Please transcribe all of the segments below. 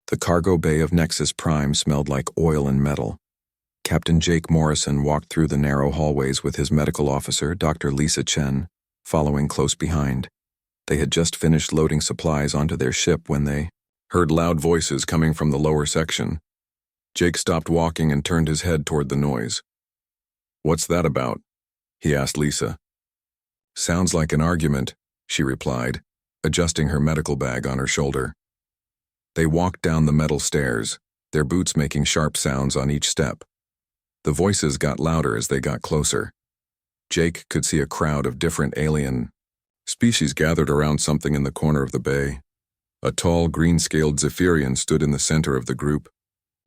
The cargo bay of Nexus Prime smelled like oil and metal. Captain Jake Morrison walked through the narrow hallways with his medical officer, Dr. Lisa Chen, following close behind. They had just finished loading supplies onto their ship when they heard loud voices coming from the lower section. Jake stopped walking and turned his head toward the noise. "What's that about?" he asked Lisa. "Sounds like an argument," she replied, adjusting her medical bag on her shoulder. They walked down the metal stairs, their boots making sharp sounds on each step. The voices got louder as they got closer. Jake could see a crowd of different alien species gathered around something in the corner of the bay. A tall, green-scaled Zephyrian stood in the center of the group.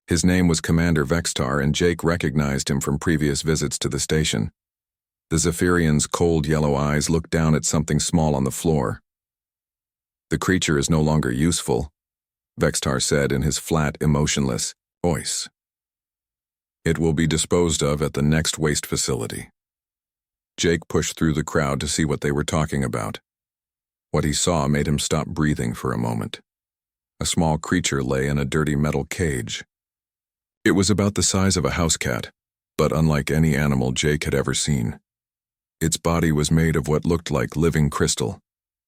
His name was Commander Vextar, and Jake recognized him from previous visits to the station. The Zephyrian's cold yellow eyes looked down at something small on the floor. "The creature is no longer useful," Vextar said in his flat, emotionless voice. "It will be disposed of at the next waste facility." Jake pushed through the crowd to see what they were talking about. What he saw made him stop breathing for a moment. A small creature lay in a dirty metal cage. It was about the size of a house cat, but unlike any animal Jake had ever seen. Its body was made of what looked like living crystal,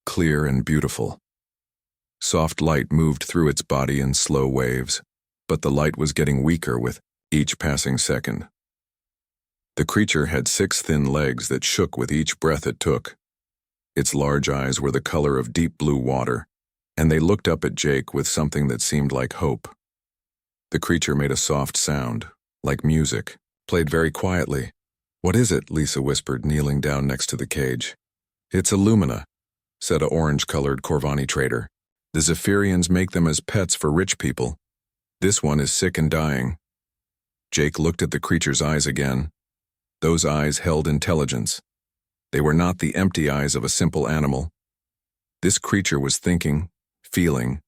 clear and beautiful. Soft light moved through its body in slow waves, but the light was getting weaker with each passing second. The creature had 6 thin legs that shook with each breath it took. Its large eyes were the color of deep blue water, and they looked up at Jake with something that seemed like hope. The creature made a soft sound, like music, played very quietly. "What is it?" Lisa whispered, kneeling down next to the cage. "It's a Lumina," said a orange-colored Corvani trader. "The Zephyrians make them as pets for rich people. This one is sick and dying." Jake looked at the creature's eyes again. Those eyes held intelligence. They were not the empty eyes of a simple animal. This creature was thinking, feeling,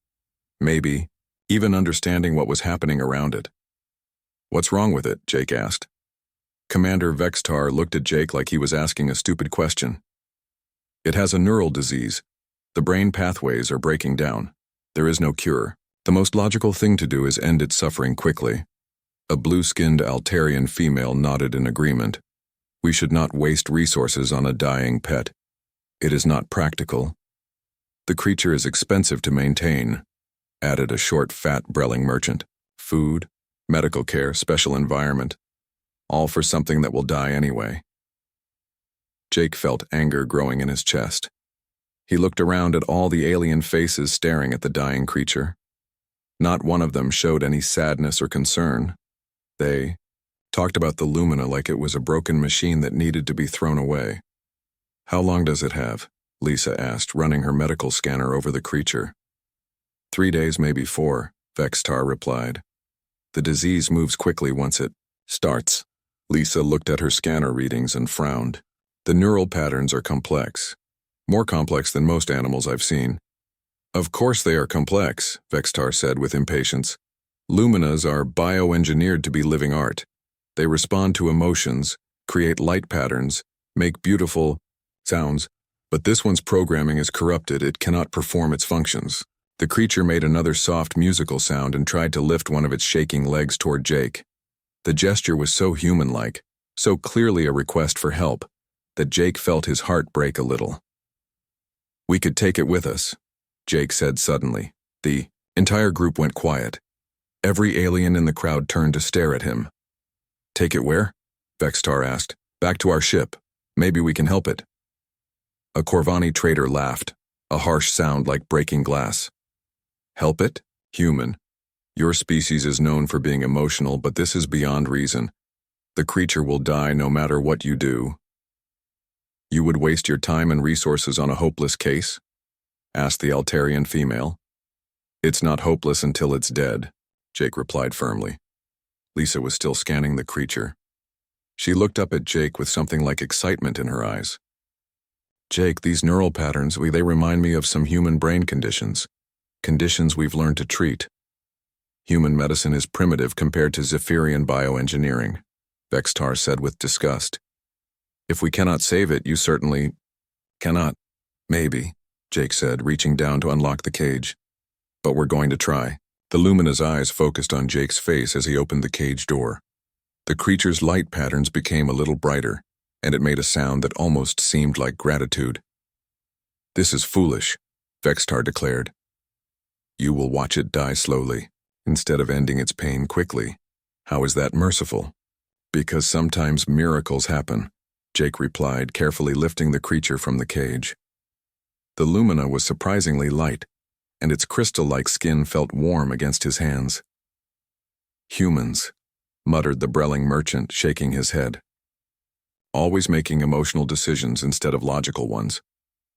maybe even understanding what was happening around it. "What's wrong with it?" Jake asked. Commander Vextar looked at Jake like he was asking a stupid question. "It has a neural disease. The brain pathways are breaking down. There is no cure. The most logical thing to do is end its suffering quickly." A blue-skinned Altarian female nodded in agreement. "We should not waste resources on a dying pet. It is not practical. The creature is expensive to maintain," added a short, fat Brelling merchant. "Food, medical care, special environment. All for something that will die anyway." Jake felt anger growing in his chest. He looked around at all the alien faces staring at the dying creature. Not one of them showed any sadness or concern. They talked about the Lumina like it was a broken machine that needed to be thrown away. "How long does it have?" Lisa asked, running her medical scanner over the creature. 3 days, maybe 4, Vextar replied. "The disease moves quickly once it starts." Lisa looked at her scanner readings and frowned. "The neural patterns are complex. More complex than most animals I've seen." "Of course they are complex," Vextar said with impatience. "Luminas are bioengineered to be living art. They respond to emotions, create light patterns, make beautiful sounds, but this one's programming is corrupted. It cannot perform its functions." The creature made another soft musical sound and tried to lift one of its shaking legs toward Jake. The gesture was so human-like, so clearly a request for help, that Jake felt his heart break a little. "We could take it with us," Jake said suddenly. The entire group went quiet. Every alien in the crowd turned to stare at him. "Take it where?" Vextar asked. "Back to our ship. Maybe we can help it." A Corvani trader laughed, a harsh sound like breaking glass. "Help it? Human. Your species is known for being emotional, but this is beyond reason. The creature will die no matter what you do." "You would waste your time and resources on a hopeless case?" asked the Altarian female. "It's not hopeless until it's dead," Jake replied firmly. Lisa was still scanning the creature. She looked up at Jake with something like excitement in her eyes. "Jake, these neural patterns, they remind me of some human brain conditions. Conditions we've learned to treat. Human medicine is primitive compared to Zephyrian bioengineering," Vextar said with disgust. "If we cannot save it, you certainly cannot." "Maybe," Jake said, reaching down to unlock the cage. "But we're going to try." The Lumina's eyes focused on Jake's face as he opened the cage door. The creature's light patterns became a little brighter, and it made a sound that almost seemed like gratitude. "This is foolish," Vextar declared. "You will watch it die slowly, instead of ending its pain quickly. How is that merciful?" "Because sometimes miracles happen," Jake replied, carefully lifting the creature from the cage. The Lumina was surprisingly light, and its crystal-like skin felt warm against his hands. "Humans," muttered the Brelling merchant, shaking his head. "Always making emotional decisions instead of logical ones."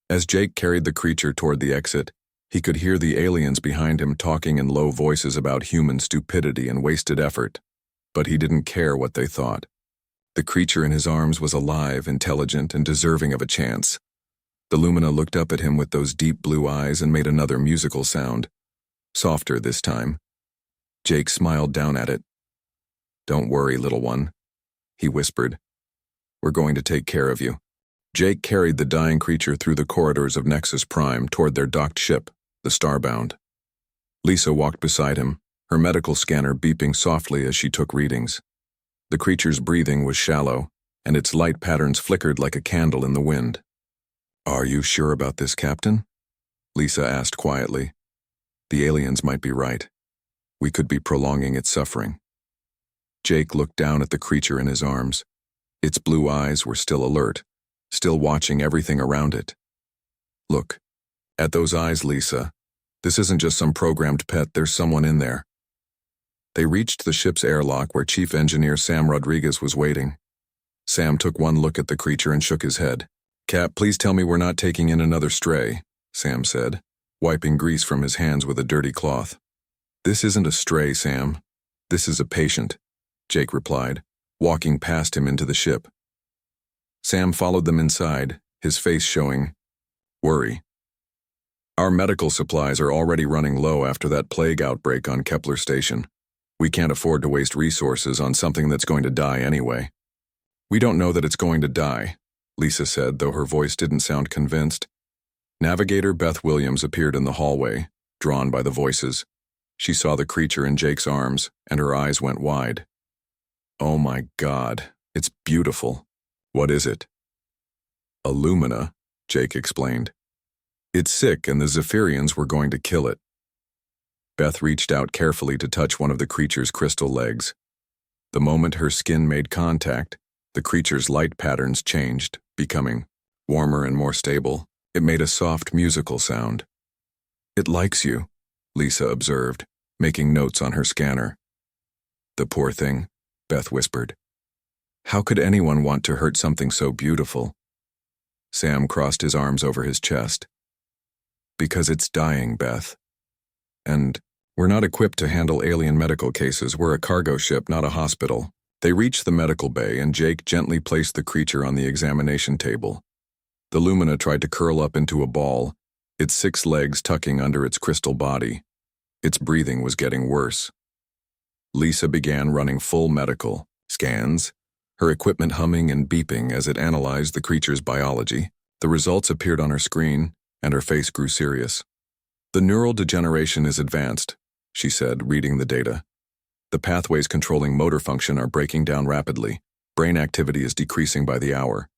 As Jake carried the creature toward the exit, he could hear the aliens behind him talking in low voices about human stupidity and wasted effort, but he didn't care what they thought. The creature in his arms was alive, intelligent, and deserving of a chance. The Lumina looked up at him with those deep blue eyes and made another musical sound, softer this time. Jake smiled down at it. "Don't worry, little one," he whispered. "We're going to take care of you." Jake carried the dying creature through the corridors of Nexus Prime toward their docked ship, the Starbound. Lisa walked beside him, her medical scanner beeping softly as she took readings. The creature's breathing was shallow, and its light patterns flickered like a candle in the wind. "Are you sure about this, Captain?" Lisa asked quietly. "The aliens might be right. We could be prolonging its suffering." Jake looked down at the creature in his arms. Its blue eyes were still alert, still watching everything around it. "Look at those eyes, Lisa. This isn't just some programmed pet, there's someone in there." They reached the ship's airlock where Chief Engineer Sam Rodriguez was waiting. Sam took one look at the creature and shook his head. "Cap, please tell me we're not taking in another stray," Sam said, wiping grease from his hands with a dirty cloth. "This isn't a stray, Sam. This is a patient," Jake replied, walking past him into the ship. Sam followed them inside, his face showing worry. "Our medical supplies are already running low after that plague outbreak on Kepler Station. We can't afford to waste resources on something that's going to die anyway." "We don't know that it's going to die," Lisa said, though her voice didn't sound convinced. Navigator Beth Williams appeared in the hallway, drawn by the voices. She saw the creature in Jake's arms, and her eyes went wide. "Oh my God, it's beautiful. What is it?" "A Lumina," Jake explained. "It's sick and the Zephyrians were going to kill it." Beth reached out carefully to touch one of the creature's crystal legs. The moment her skin made contact, the creature's light patterns changed, becoming warmer and more stable. It made a soft musical sound. "It likes you," Lisa observed, making notes on her scanner. "The poor thing," Beth whispered. "How could anyone want to hurt something so beautiful?" Sam crossed his arms over his chest. "Because it's dying, Beth. And we're not equipped to handle alien medical cases. We're a cargo ship, not a hospital." They reached the medical bay, and Jake gently placed the creature on the examination table. The Lumina tried to curl up into a ball, its 6 legs tucking under its crystal body. Its breathing was getting worse. Lisa began running full medical scans, her equipment humming and beeping as it analyzed the creature's biology. The results appeared on her screen, and her face grew serious. "The neural degeneration is advanced," she said, reading the data. "The pathways controlling motor function are breaking down rapidly. Brain activity is decreasing by the hour."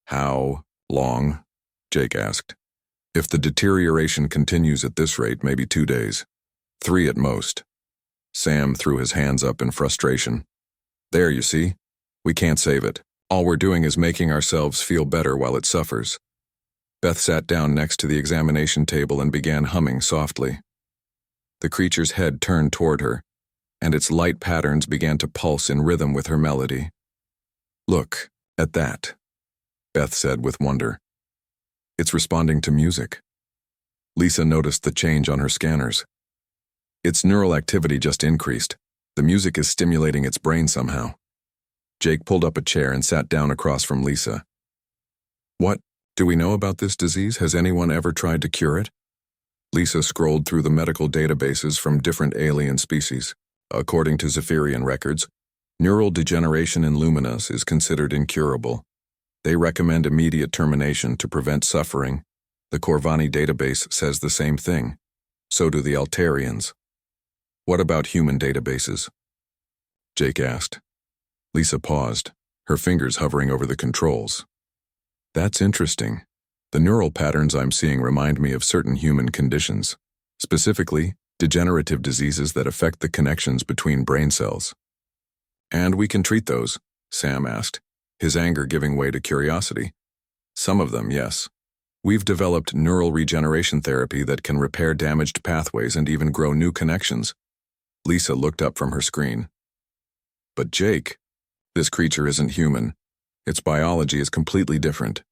"How long?" Jake asked. "If the deterioration continues at this rate, maybe 2 days. 3 at most." Sam threw his hands up in frustration. "There, you see? We can't save it. All we're doing is making ourselves feel better while it suffers." Beth sat down next to the examination table and began humming softly. The creature's head turned toward her, and its light patterns began to pulse in rhythm with her melody. "Look at that," Beth said with wonder. "It's responding to music." Lisa noticed the change on her scanners. Its neural activity just increased. The music is stimulating its brain somehow. Jake pulled up a chair and sat down across from Lisa. "What do we know about this disease? Has anyone ever tried to cure it?" Lisa scrolled through the medical databases from different alien species. According to Zephyrian records, neural degeneration in Luminas is considered incurable. They recommend immediate termination to prevent suffering. The Corvani database says the same thing. So do the Altarians. What about human databases? Jake asked. Lisa paused, her fingers hovering over the controls. That's interesting. The neural patterns I'm seeing remind me of certain human conditions, specifically degenerative diseases that affect the connections between brain cells. And we can treat those, Sam asked, his anger giving way to curiosity. Some of them, yes. We've developed neural regeneration therapy that can repair damaged pathways and even grow new connections. Lisa looked up from her screen. But Jake, this creature isn't human. Its biology is completely different.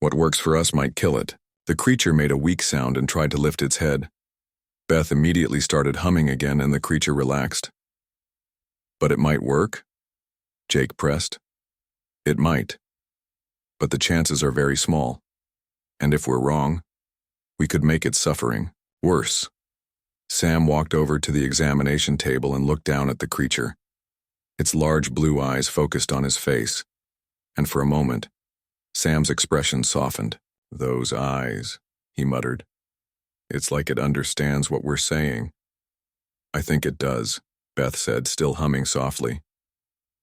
What works for us might kill it. The creature made a weak sound and tried to lift its head. Beth immediately started humming again and the creature relaxed. But it might work? Jake pressed. It might. But the chances are very small. And if we're wrong, we could make its suffering worse. Sam walked over to the examination table and looked down at the creature. Its large blue eyes focused on his face, and for a moment, Sam's expression softened. Those eyes, he muttered. It's like it understands what we're saying. I think it does, Beth said, still humming softly.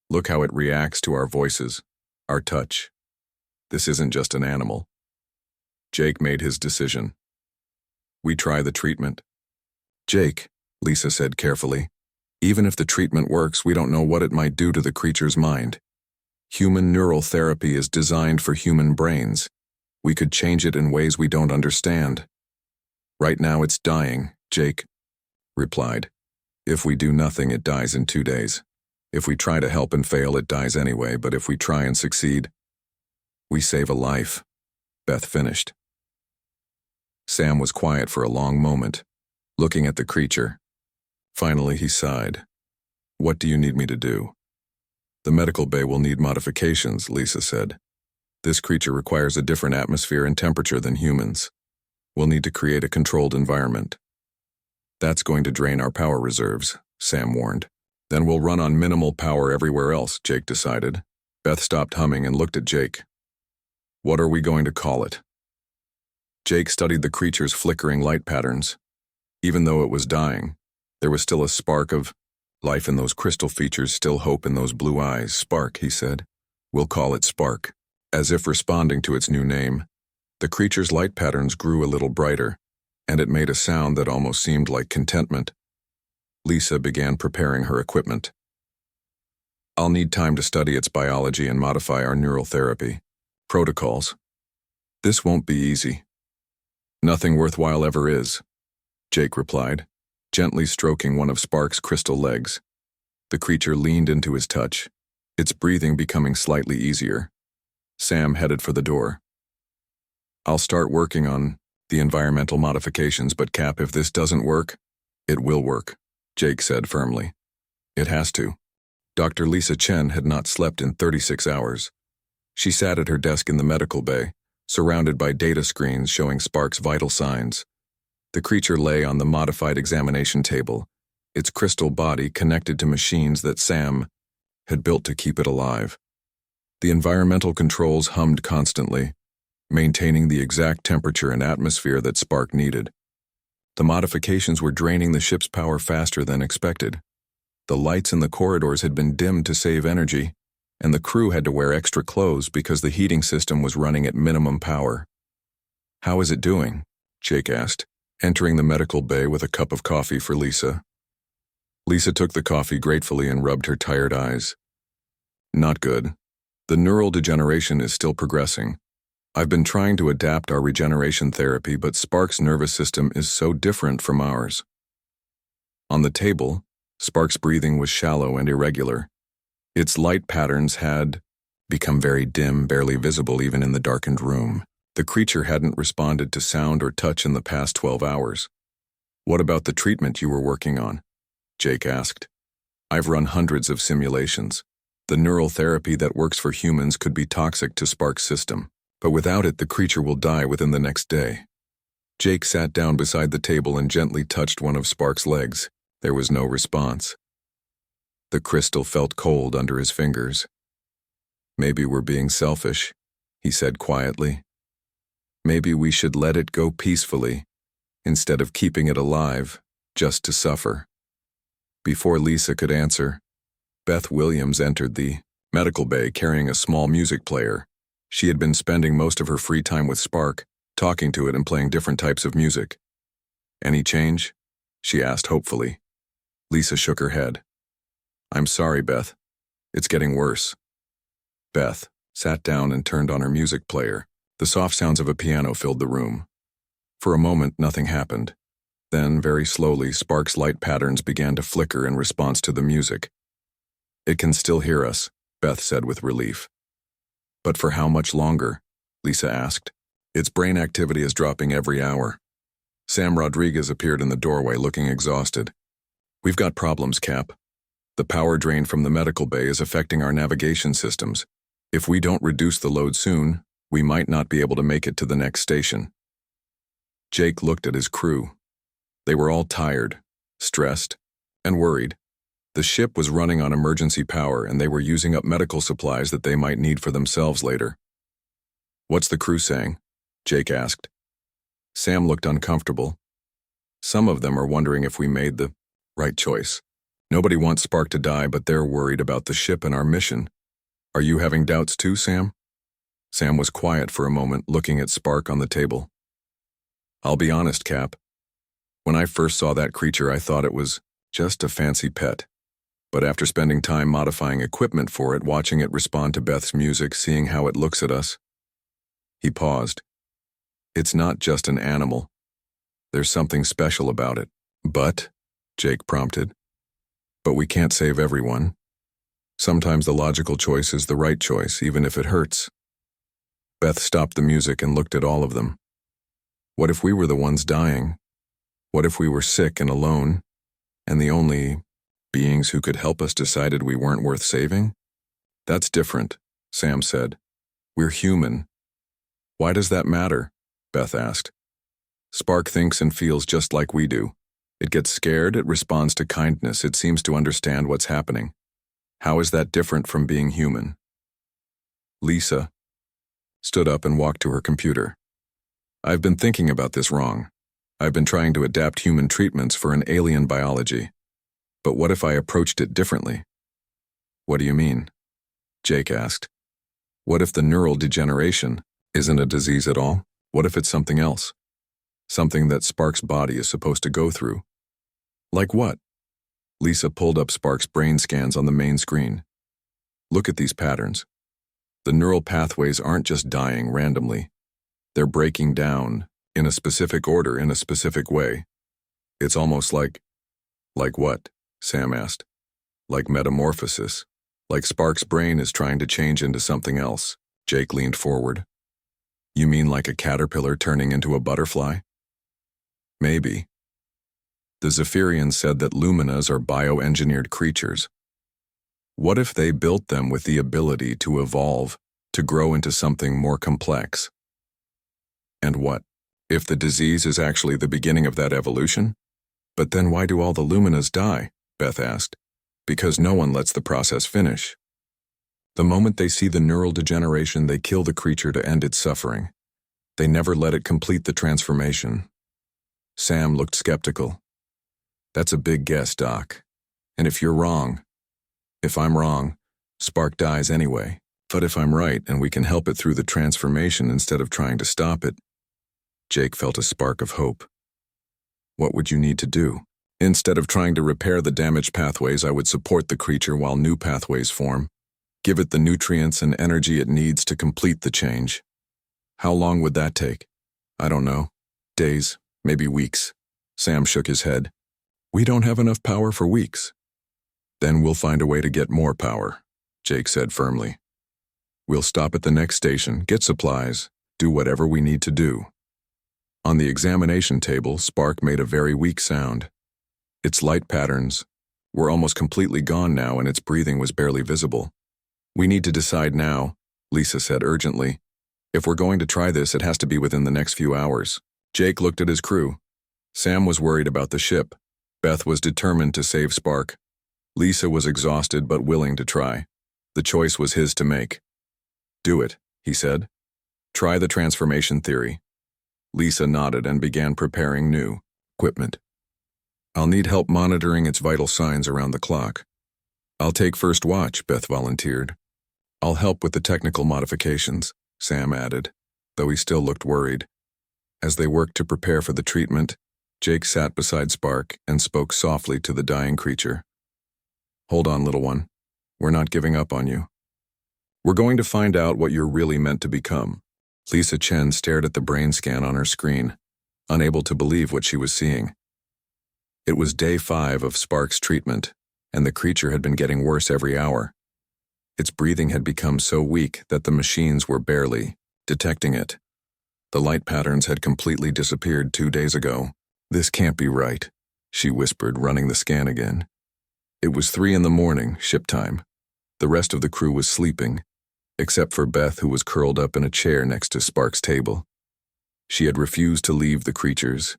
Look how it reacts to our voices, our touch. This isn't just an animal. Jake made his decision. We try the treatment. Jake, Lisa said carefully, even if the treatment works, we don't know what it might do to the creature's mind. Human neural therapy is designed for human brains. We could change it in ways we don't understand. Right now it's dying, Jake replied. If we do nothing, it dies in 2 days. If we try to help and fail, it dies anyway, but if we try and succeed, we save a life, Beth finished. Sam was quiet for a long moment, looking at the creature. Finally, he sighed. What do you need me to do? The medical bay will need modifications, Lisa said. This creature requires a different atmosphere and temperature than humans. We'll need to create a controlled environment. That's going to drain our power reserves, Sam warned. Then we'll run on minimal power everywhere else, Jake decided. Beth stopped humming and looked at Jake. What are we going to call it? Jake studied the creature's flickering light patterns. Even though it was dying, there was still a spark of life in those crystal features, still hope in those blue eyes. Spark, he said. We'll call it Spark. As if responding to its new name, the creature's light patterns grew a little brighter, and it made a sound that almost seemed like contentment. Lisa began preparing her equipment. I'll need time to study its biology and modify our neural therapy protocols. This won't be easy. Nothing worthwhile ever is, Jake replied, gently stroking one of Spark's crystal legs. The creature leaned into his touch, its breathing becoming slightly easier. Sam headed for the door. I'll start working on the environmental modifications, but Cap, if this doesn't work, it will work, Jake said firmly. It has to. Dr. Lisa Chen had not slept in 36 hours. She sat at her desk in the medical bay, surrounded by data screens showing Spark's vital signs. The creature lay on the modified examination table, its crystal body connected to machines that Sam had built to keep it alive. The environmental controls hummed constantly, maintaining the exact temperature and atmosphere that Spark needed. The modifications were draining the ship's power faster than expected. The lights in the corridors had been dimmed to save energy, and the crew had to wear extra clothes because the heating system was running at minimum power. How is it doing? Jake asked, entering the medical bay with a cup of coffee for Lisa. Lisa took the coffee gratefully and rubbed her tired eyes. Not good. The neural degeneration is still progressing. I've been trying to adapt our regeneration therapy, but Spark's nervous system is so different from ours. On the table, Spark's breathing was shallow and irregular. Its light patterns had become very dim, barely visible even in the darkened room. The creature hadn't responded to sound or touch in the past 12 hours. What about the treatment you were working on? Jake asked. I've run hundreds of simulations. The neural therapy that works for humans could be toxic to Spark's system, but without it, the creature will die within the next day. Jake sat down beside the table and gently touched one of Spark's legs. There was no response. The crystal felt cold under his fingers. Maybe we're being selfish, he said quietly. Maybe we should let it go peacefully, instead of keeping it alive, just to suffer. Before Lisa could answer, Beth Williams entered the medical bay carrying a small music player. She had been spending most of her free time with Spark, talking to it and playing different types of music. "Any change?" she asked hopefully. Lisa shook her head. "I'm sorry, Beth. It's getting worse." Beth sat down and turned on her music player. The soft sounds of a piano filled the room. For a moment, nothing happened. Then, very slowly, Spark's light patterns began to flicker in response to the music. "It can still hear us," Beth said with relief. "But for how much longer?" Lisa asked. "Its brain activity is dropping every hour." Sam Rodriguez appeared in the doorway looking exhausted. "We've got problems, Cap. The power drain from the medical bay is affecting our navigation systems. If we don't reduce the load soon, we might not be able to make it to the next station." Jake looked at his crew. They were all tired, stressed, and worried. The ship was running on emergency power and they were using up medical supplies that they might need for themselves later. "What's the crew saying?" Jake asked. Sam looked uncomfortable. "Some of them are wondering if we made the right choice. Nobody wants Spark to die, but they're worried about the ship and our mission. Are you having doubts too, Sam?" Sam was quiet for a moment, looking at Spark on the table. "I'll be honest, Cap. When I first saw that creature, I thought it was just a fancy pet. But after spending time modifying equipment for it, watching it respond to Beth's music, seeing how it looks at us..." He paused. "It's not just an animal. There's something special about it." "But," Jake prompted, "but we can't save everyone. Sometimes the logical choice is the right choice, even if it hurts." Beth stopped the music and looked at all of them. "What if we were the ones dying? What if we were sick and alone, and the only beings who could help us decided we weren't worth saving?" "That's different," Sam said. "We're human." "Why does that matter?" Beth asked. "Spark thinks and feels just like we do. It gets scared, it responds to kindness, it seems to understand what's happening. How is that different from being human?" Lisa stood up and walked to her computer. "I've been thinking about this wrong. I've been trying to adapt human treatments for an alien biology. But what if I approached it differently?" "What do you mean?" Jake asked. "What if the neural degeneration isn't a disease at all? What if it's something else? Something that Spark's body is supposed to go through?" "Like what?" Lisa pulled up Spark's brain scans on the main screen. "Look at these patterns. The neural pathways aren't just dying randomly. They're breaking down, in a specific order, in a specific way. It's almost like..." "Like what?" Sam asked. "Like metamorphosis. Like Spark's brain is trying to change into something else." Jake leaned forward. "You mean like a caterpillar turning into a butterfly?" "Maybe. The Zephyrians said that Luminas are bioengineered creatures. What if they built them with the ability to evolve, to grow into something more complex? And what if the disease is actually the beginning of that evolution?" "But then why do all the Luminas die?" Beth asked. "Because no one lets the process finish. The moment they see the neural degeneration, they kill the creature to end its suffering. They never let it complete the transformation." Sam looked skeptical. "That's a big guess, Doc. And if you're wrong, if I'm wrong, Spark dies anyway. But if I'm right and we can help it through the transformation instead of trying to stop it..." Jake felt a spark of hope. "What would you need to do?" "Instead of trying to repair the damaged pathways, I would support the creature while new pathways form. Give it the nutrients and energy it needs to complete the change." "How long would that take?" "I don't know. Days, maybe weeks." Sam shook his head. "We don't have enough power for weeks." "Then we'll find a way to get more power," Jake said firmly. "We'll stop at the next station, get supplies, do whatever we need to do." On the examination table, Spark made a very weak sound. Its light patterns were almost completely gone now and its breathing was barely visible. "We need to decide now," Lisa said urgently. "If we're going to try this, it has to be within the next few hours." Jake looked at his crew. Sam was worried about the ship. Beth was determined to save Spark. Lisa was exhausted but willing to try. The choice was his to make. "Do it," he said. "Try the transformation theory." Lisa nodded and began preparing new equipment. I'll need help monitoring its vital signs around the clock. I'll take first watch, Beth volunteered. I'll help with the technical modifications, Sam added, though he still looked worried. As they worked to prepare for the treatment, Jake sat beside Spark and spoke softly to the dying creature. Hold on, little one. We're not giving up on you. We're going to find out what you're really meant to become. Lisa Chen stared at the brain scan on her screen, unable to believe what she was seeing. It was day 5 of Spark's treatment, and the creature had been getting worse every hour. Its breathing had become so weak that the machines were barely detecting it. The light patterns had completely disappeared 2 days ago. This can't be right, she whispered, running the scan again. It was 3 a.m, ship time. The rest of the crew was sleeping, except for Beth, who was curled up in a chair next to Spark's table. She had refused to leave the creature's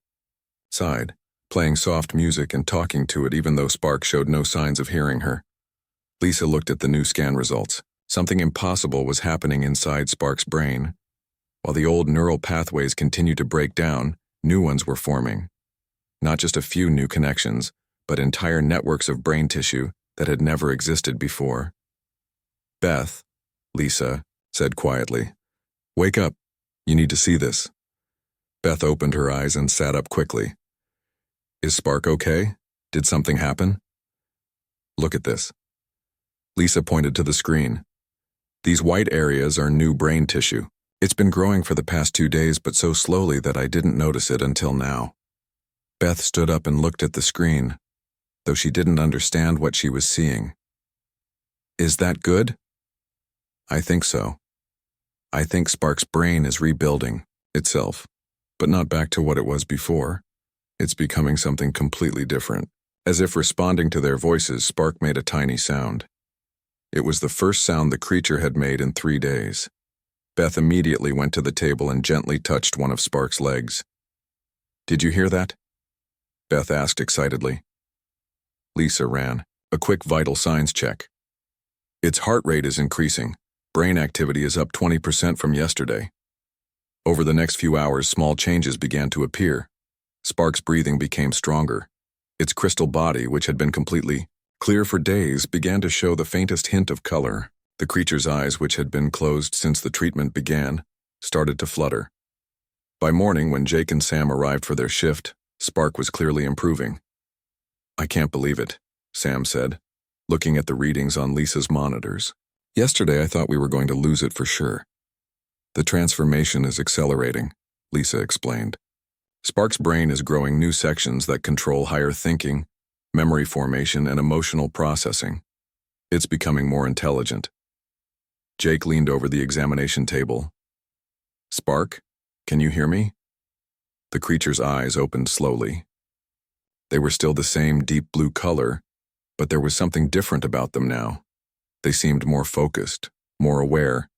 side, playing soft music and talking to it even though Spark showed no signs of hearing her. Lisa looked at the new scan results. Something impossible was happening inside Spark's brain. While the old neural pathways continued to break down, new ones were forming. Not just a few new connections, but entire networks of brain tissue that had never existed before. Beth, Lisa said quietly, "Wake up. You need to see this." Beth opened her eyes and sat up quickly. "Is Spark okay? Did something happen?" "Look at this." Lisa pointed to the screen. "These white areas are new brain tissue. It's been growing for the past 2 days, but so slowly that I didn't notice it until now." Beth stood up and looked at the screen, though she didn't understand what she was seeing. "Is that good?" "I think so. I think Spark's brain is rebuilding itself, but not back to what it was before. It's becoming something completely different." As if responding to their voices, Spark made a tiny sound. It was the first sound the creature had made in 3 days. Beth immediately went to the table and gently touched one of Spark's legs. "Did you hear that?" Beth asked excitedly. Lisa ran a quick vital signs check. "Its heart rate is increasing. Brain activity is up 20% from yesterday." Over the next few hours, small changes began to appear. Spark's breathing became stronger. Its crystal body, which had been completely clear for days, began to show the faintest hint of color. The creature's eyes, which had been closed since the treatment began, started to flutter. By morning, when Jake and Sam arrived for their shift, Spark was clearly improving. "I can't believe it," Sam said, looking at the readings on Lisa's monitors. "Yesterday I thought we were going to lose it for sure." "The transformation is accelerating," Lisa explained. "Spark's brain is growing new sections that control higher thinking, memory formation, and emotional processing. It's becoming more intelligent." Jake leaned over the examination table. "Spark, can you hear me?" The creature's eyes opened slowly. They were still the same deep blue color, but there was something different about them now. They seemed more focused, more aware.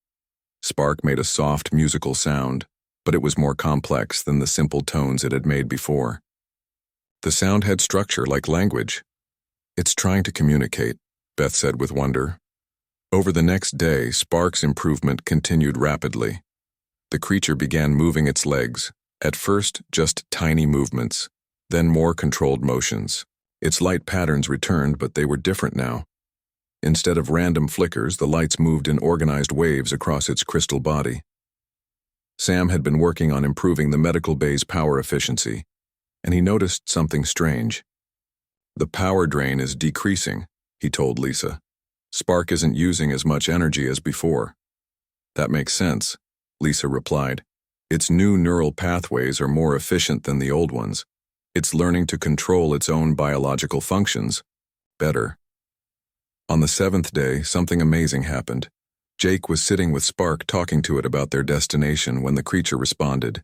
Spark made a soft musical sound, but it was more complex than the simple tones it had made before. The sound had structure like language. "It's trying to communicate," Beth said with wonder. Over the next day, Spark's improvement continued rapidly. The creature began moving its legs, at first just tiny movements, then more controlled motions. Its light patterns returned, but they were different now. Instead of random flickers, the lights moved in organized waves across its crystal body. Sam had been working on improving the medical bay's power efficiency, and he noticed something strange. "The power drain is decreasing," he told Lisa. "Spark isn't using as much energy as before." "That makes sense," Lisa replied. "Its new neural pathways are more efficient than the old ones. It's learning to control its own biological functions better." On the 7th day, something amazing happened. Jake was sitting with Spark talking to it about their destination when the creature responded.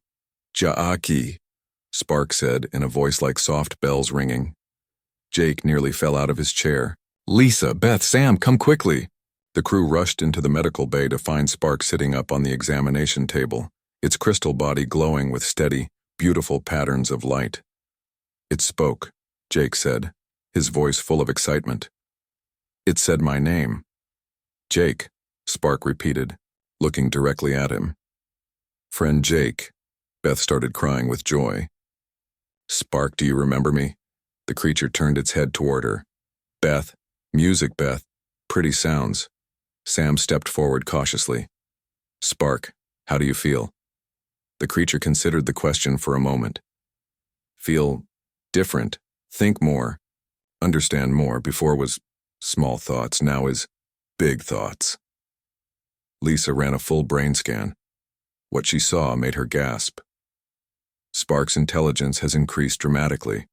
"Ja'aki," Spark said in a voice like soft bells ringing. Jake nearly fell out of his chair. "Lisa, Beth, Sam, come quickly!" The crew rushed into the medical bay to find Spark sitting up on the examination table, its crystal body glowing with steady, beautiful patterns of light. "It spoke," Jake said, his voice full of excitement. "It said my name." "Jake," Spark repeated, looking directly at him. "Friend Jake," Beth started crying with joy. "Spark, do you remember me? The creature turned its head toward her. Beth. Music, Beth. Pretty sounds. Sam stepped forward cautiously. Spark, how do you feel? The creature considered the question for a moment. Feel different. Think more. Understand more. Before was small thoughts, now is big thoughts. Lisa ran a full brain scan. What she saw made her gasp. Spark's intelligence has increased dramatically.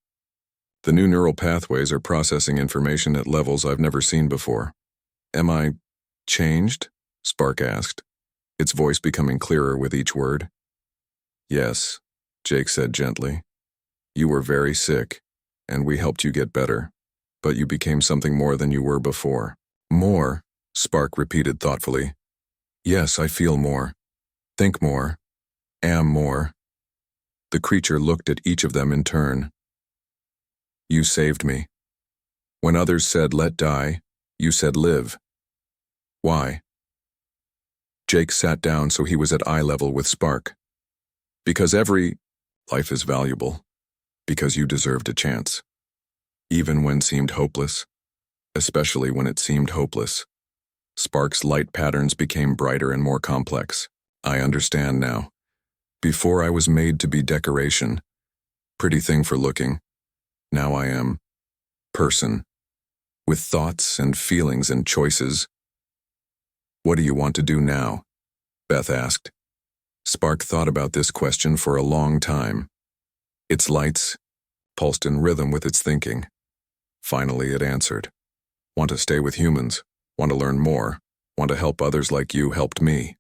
The new neural pathways are processing information at levels I've never seen before. Am I changed? Spark asked, its voice becoming clearer with each word. Yes, Jake said gently. You were very sick, and we helped you get better, but you became something more than you were before. More, Spark repeated thoughtfully. Yes, I feel more. Think more. Am more. The creature looked at each of them in turn. You saved me. When others said let die, you said live. Why? Jake sat down so he was at eye level with Spark. Because every life is valuable. Because you deserved a chance. Even when seemed hopeless. Especially when it seemed hopeless. Spark's light patterns became brighter and more complex. I understand now. Before I was made to be decoration. Pretty thing for looking. Now I am. Person. With thoughts and feelings and choices. What do you want to do now? Beth asked. Spark thought about this question for a long time. Its lights pulsed in rhythm with its thinking. Finally it answered. Want to stay with humans. Want to learn more. Want to help others like you helped me.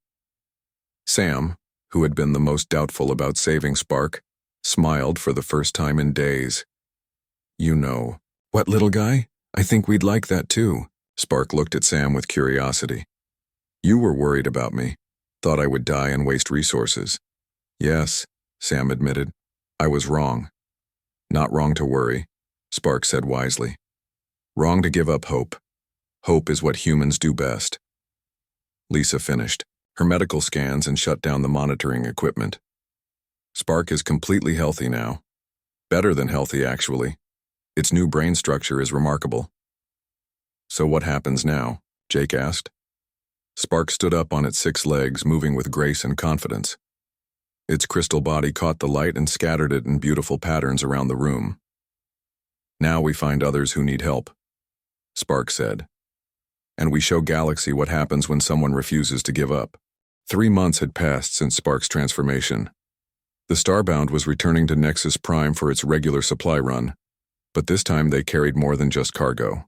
Sam, who had been the most doubtful about saving Spark, smiled for the first time in days. You know. What, little guy? I think we'd like that too. Spark looked at Sam with curiosity. You were worried about me. Thought I would die and waste resources. Yes, Sam admitted. I was wrong. Not wrong to worry, Spark said wisely. Wrong to give up hope. Hope is what humans do best. Lisa finished her medical scans and shut down the monitoring equipment. Spark is completely healthy now. Better than healthy, actually. Its new brain structure is remarkable. So what happens now? Jake asked. Spark stood up on its 6 legs, moving with grace and confidence. Its crystal body caught the light and scattered it in beautiful patterns around the room. Now we find others who need help, Spark said. And we show Galaxy what happens when someone refuses to give up. 3 months had passed since Spark's transformation. The Starbound was returning to Nexus Prime for its regular supply run, but this time they carried more than just cargo.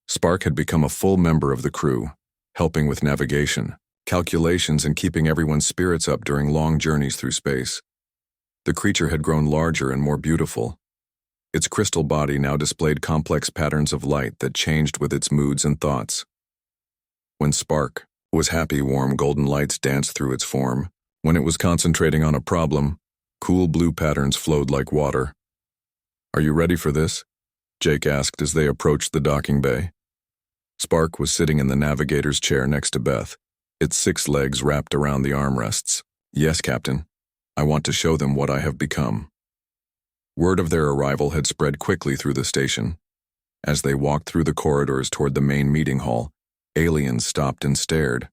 Spark had become a full member of the crew, helping with navigation, calculations, and keeping everyone's spirits up during long journeys through space. The creature had grown larger and more beautiful. Its crystal body now displayed complex patterns of light that changed with its moods and thoughts. When Spark was happy, warm golden lights danced through its form. When it was concentrating on a problem, cool blue patterns flowed like water. Are you ready for this? Jake asked as they approached the docking bay. Spark was sitting in the navigator's chair next to Beth, its 6 legs wrapped around the armrests. Yes, Captain. I want to show them what I have become. Word of their arrival had spread quickly through the station. As they walked through the corridors toward the main meeting hall, aliens stopped and stared.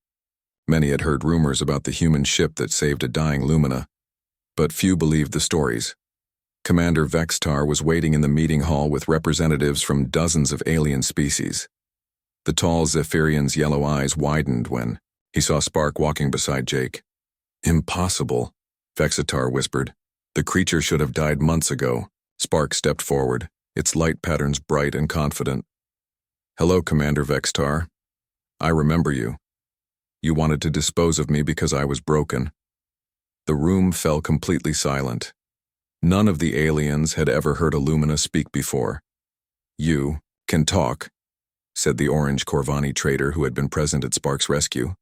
Many had heard rumors about the human ship that saved a dying Lumina, but few believed the stories. Commander Vextar was waiting in the meeting hall with representatives from dozens of alien species. The tall Zephyrian's yellow eyes widened when he saw Spark walking beside Jake. Impossible, Vexatar whispered. The creature should have died months ago. Spark stepped forward, its light patterns bright and confident. Hello, Commander Vextar. I remember you. You wanted to dispose of me because I was broken. The room fell completely silent. None of the aliens had ever heard Illumina speak before. You can talk, said the orange Corvani trader who had been present at Spark's rescue.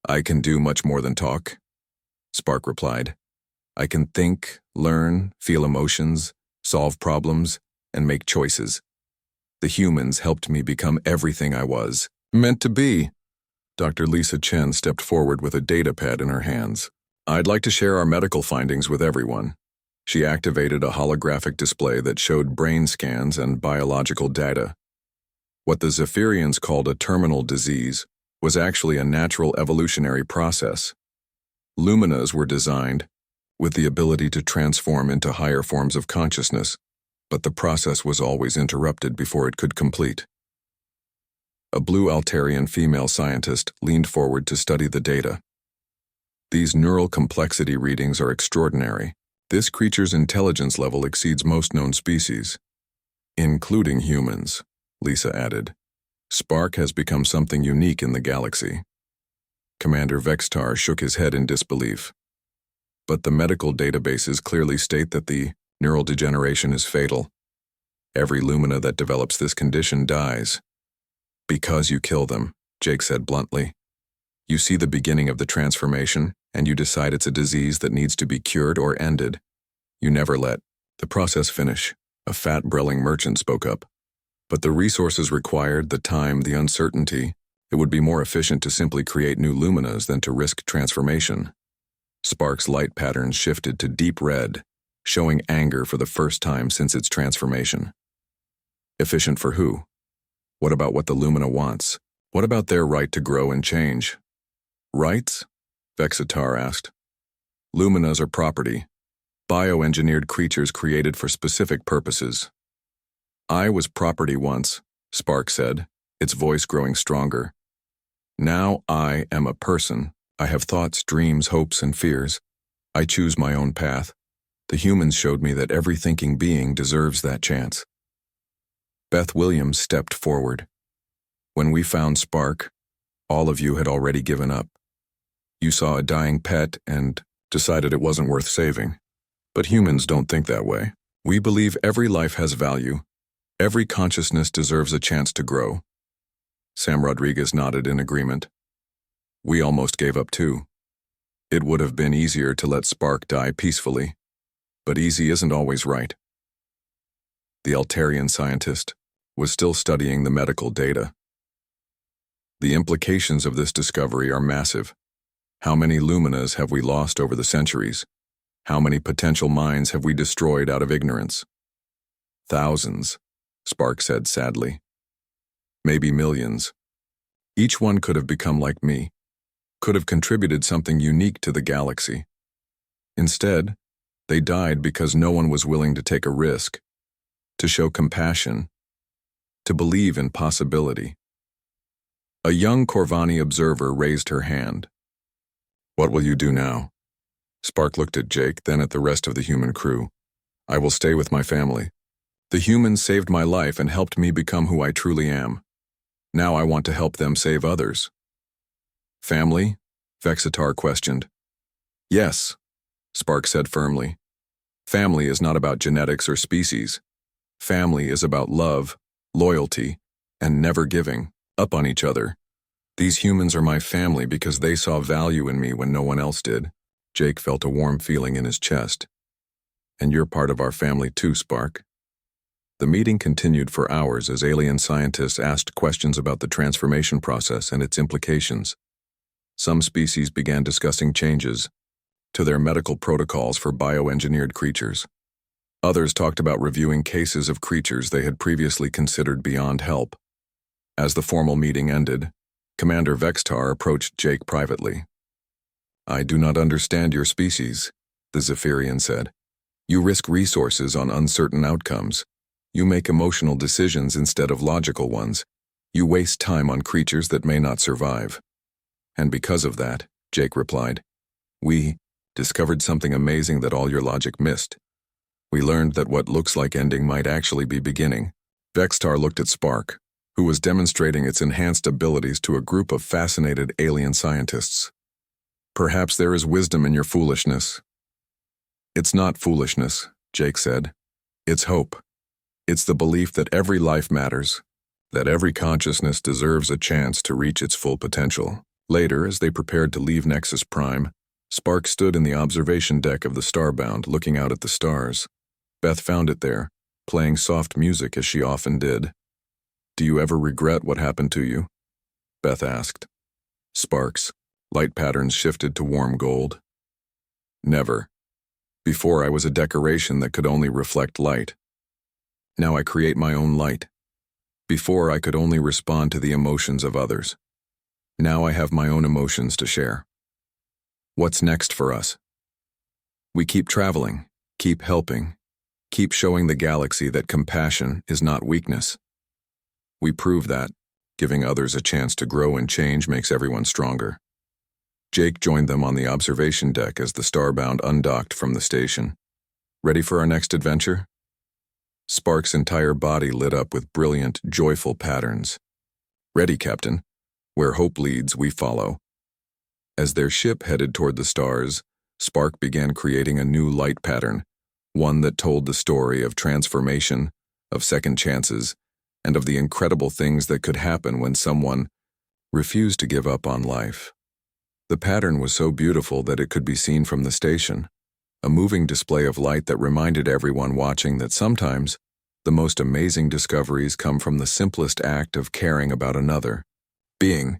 I can do much more than talk, Spark replied. I can think, learn, feel emotions, solve problems, and make choices. The humans helped me become everything I was meant to be. Dr. Lisa Chen stepped forward with a data pad in her hands. I'd like to share our medical findings with everyone. She activated a holographic display that showed brain scans and biological data. What the Zephyrians called a terminal disease was actually a natural evolutionary process. Luminas were designed with the ability to transform into higher forms of consciousness, but the process was always interrupted before it could complete. A blue Altarian female scientist leaned forward to study the data. These neural complexity readings are extraordinary. This creature's intelligence level exceeds most known species, including humans, Lisa added. Spark has become something unique in the galaxy. Commander Vextar shook his head in disbelief. But the medical databases clearly state that the neural degeneration is fatal. Every Lumina that develops this condition dies. Because you kill them, Jake said bluntly. You see the beginning of the transformation, and you decide it's a disease that needs to be cured or ended. You never let the process finish, a fat Brelling merchant spoke up. But the resources required, the time, the uncertainty, it would be more efficient to simply create new Luminas than to risk transformation. Spark's light patterns shifted to deep red, showing anger for the first time since its transformation. Efficient for who? What about what the Lumina wants? What about their right to grow and change? Rights? Vexitar asked. Luminas are property, bioengineered creatures created for specific purposes. I was property once, Spark said, its voice growing stronger. Now I am a person. I have thoughts, dreams, hopes, and fears. I choose my own path. The humans showed me that every thinking being deserves that chance. Beth Williams stepped forward. When we found Spark, all of you had already given up. You saw a dying pet and decided it wasn't worth saving. But humans don't think that way. We believe every life has value. Every consciousness deserves a chance to grow. Sam Rodriguez nodded in agreement. We almost gave up too. It would have been easier to let Spark die peacefully, but easy isn't always right. The Altarian scientist was still studying the medical data. The implications of this discovery are massive. How many Luminas have we lost over the centuries? How many potential minds have we destroyed out of ignorance? Thousands, Spark said sadly. Maybe millions. Each one could have become like me, could have contributed something unique to the galaxy. Instead, they died because no one was willing to take a risk, to show compassion, to believe in possibility. A young Corvani observer raised her hand. What will you do now? Spark looked at Jake, then at the rest of the human crew. I will stay with my family. The humans saved my life and helped me become who I truly am. Now I want to help them save others. Family? Vexitar questioned. Yes, Spark said firmly. Family is not about genetics or species. Family is about love, loyalty, and never giving up on each other. These humans are my family because they saw value in me when no one else did. Jake felt a warm feeling in his chest. And you're part of our family too, Spark. The meeting continued for hours as alien scientists asked questions about the transformation process and its implications. Some species began discussing changes to their medical protocols for bioengineered creatures. Others talked about reviewing cases of creatures they had previously considered beyond help. As the formal meeting ended, Commander Vextar approached Jake privately. I do not understand your species, the Zephyrian said. You risk resources on uncertain outcomes. You make emotional decisions instead of logical ones. You waste time on creatures that may not survive. And because of that, Jake replied, we discovered something amazing that all your logic missed. We learned that what looks like ending might actually be beginning. Vextar looked at Spark, who was demonstrating its enhanced abilities to a group of fascinated alien scientists. Perhaps there is wisdom in your foolishness. It's not foolishness, Jake said. It's hope. It's the belief that every life matters, that every consciousness deserves a chance to reach its full potential. Later, as they prepared to leave Nexus Prime, Spark stood in the observation deck of the Starbound, looking out at the stars. Beth found it there, playing soft music as she often did. Do you ever regret what happened to you? Beth asked. Spark's light patterns shifted to warm gold. Never. Before, I was a decoration that could only reflect light. Now I create my own light. Before, I could only respond to the emotions of others. Now I have my own emotions to share. What's next for us? We keep traveling, keep helping, keep showing the galaxy that compassion is not weakness. We prove that giving others a chance to grow and change makes everyone stronger. Jake joined them on the observation deck as the Starbound undocked from the station. Ready for our next adventure? Spark's entire body lit up with brilliant, joyful patterns. Ready, Captain. Where hope leads, we follow. As their ship headed toward the stars, Spark began creating a new light pattern, one that told the story of transformation, of second chances, and of the incredible things that could happen when someone refused to give up on life. The pattern was so beautiful that it could be seen from the station, a moving display of light that reminded everyone watching that sometimes the most amazing discoveries come from the simplest act of caring about another being.